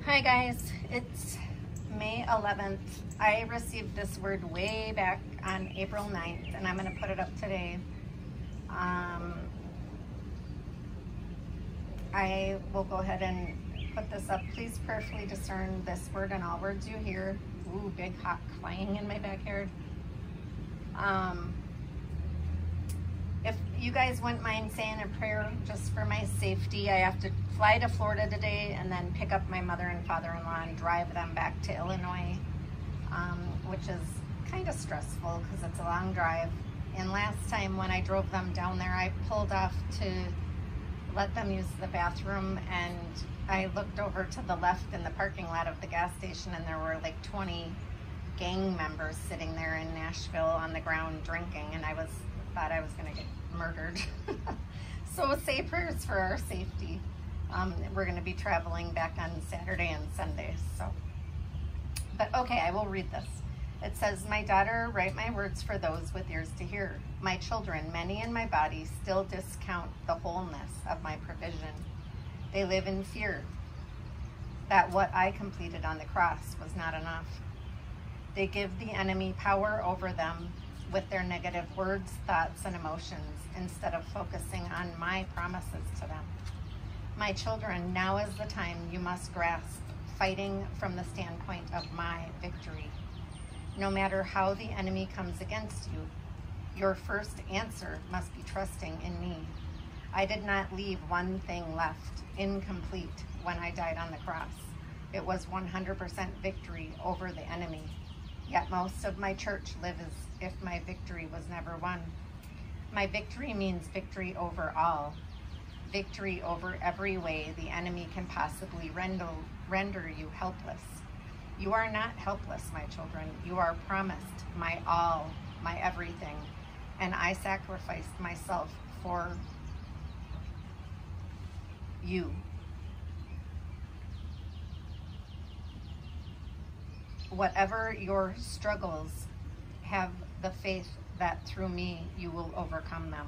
Hi guys, it's May 11th. I received this word way back on April 9th and I'm going to put it up today. I will go ahead and put this up. Please prayerfully discern this word and all words you hear. Ooh, big hawk flying in my backyard. If you guys wouldn't mind saying a prayer just for my safety, I have to fly to Florida today and then pick up my mother and father-in-law and drive them back to Illinois, which is kind of stressful because it's a long drive. And last time when I drove them down there, I pulled off to let them use the bathroom and I looked over to the left in the parking lot of the gas station and there were like 20 gang members sitting there in Nashville on the ground drinking, and I thought I was going to get murdered. So say prayers for our safety. We're going to be traveling back on Saturday and Sunday. But okay, I will read this. It says, "My daughter, write my words for those with ears to hear. My children, many in my body, still discount the wholeness of my provision. They live in fear that what I completed on the cross was not enough. They give the enemy power over them with their negative words, thoughts, and emotions instead of focusing on my promises to them. My children, now is the time you must grasp, fighting from the standpoint of my victory. No matter how the enemy comes against you, your first answer must be trusting in me. I did not leave one thing left incomplete when I died on the cross. It was 100% victory over the enemy. Yet most of my church live as if my victory was never won. My victory means victory over all. Victory over every way the enemy can possibly render you helpless. You are not helpless, my children. You are promised my all, my everything, and I sacrificed myself for you. Whatever your struggles, have the faith that through me you will overcome them.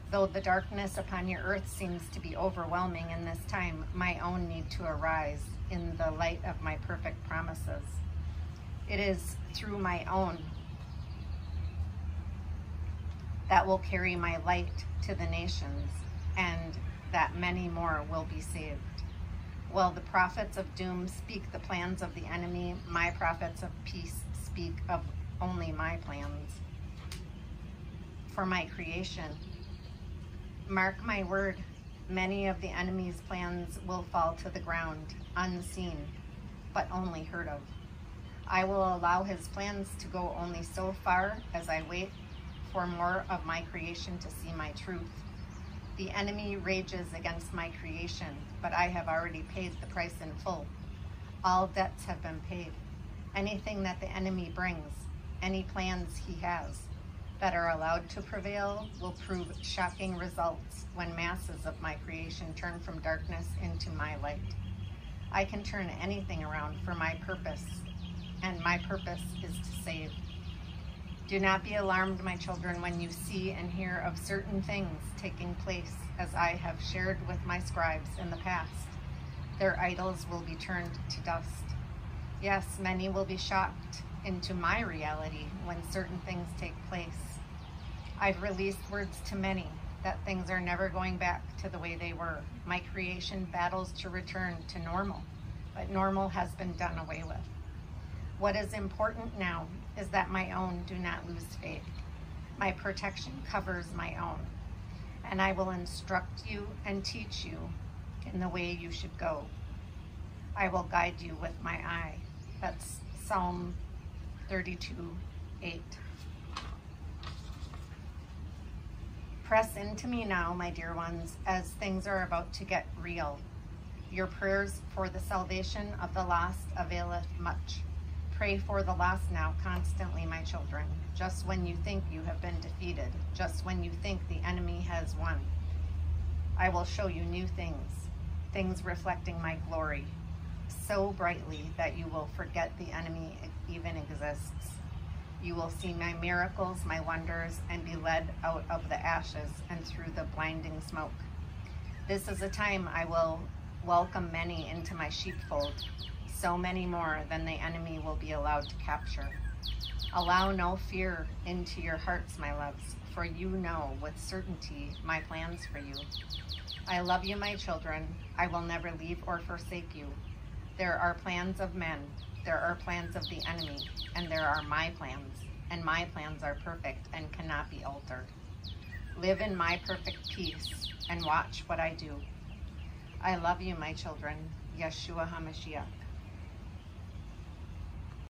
Though the darkness upon your earth seems to be overwhelming in this time, my own need to arise in the light of my perfect promises. It is through my own that will carry my light to the nations, and that many more will be saved. While the prophets of doom speak the plans of the enemy, my prophets of peace speak of only my plans for my creation. Mark my word, many of the enemy's plans will fall to the ground, unseen, but only heard of. I will allow his plans to go only so far as I wait for more of my creation to see my truth. The enemy rages against my creation, but I have already paid the price in full. All debts have been paid. Anything that the enemy brings, any plans he has that are allowed to prevail, will prove shocking results when masses of my creation turn from darkness into my light. I can turn anything around for my purpose, and my purpose is to save. Do not be alarmed, my children, when you see and hear of certain things taking place, as I have shared with my scribes in the past. Their idols will be turned to dust. Yes, many will be shocked into my reality when certain things take place. I've released words to many that things are never going back to the way they were. My creation battles to return to normal, but normal has been done away with. What is important now is that my own do not lose faith. My protection covers my own, and I will instruct you and teach you in the way you should go. I will guide you with my eye. That's Psalm 32:8. Press into me now, my dear ones, as things are about to get real. Your prayers for the salvation of the lost availeth much. Pray for the lost now constantly, my children, just when you think you have been defeated, just when you think the enemy has won. I will show you new things, things reflecting my glory, so brightly that you will forget the enemy even exists. You will see my miracles, my wonders, and be led out of the ashes and through the blinding smoke. This is a time I will welcome many into my sheepfold, so many more than the enemy will be allowed to capture. Allow no fear into your hearts, my loves, for you know with certainty my plans for you. I love you, my children. I will never leave or forsake you. There are plans of men, there are plans of the enemy, and there are my plans, and my plans are perfect and cannot be altered. Live in my perfect peace and watch what I do. I love you, my children. Yeshua HaMashiach.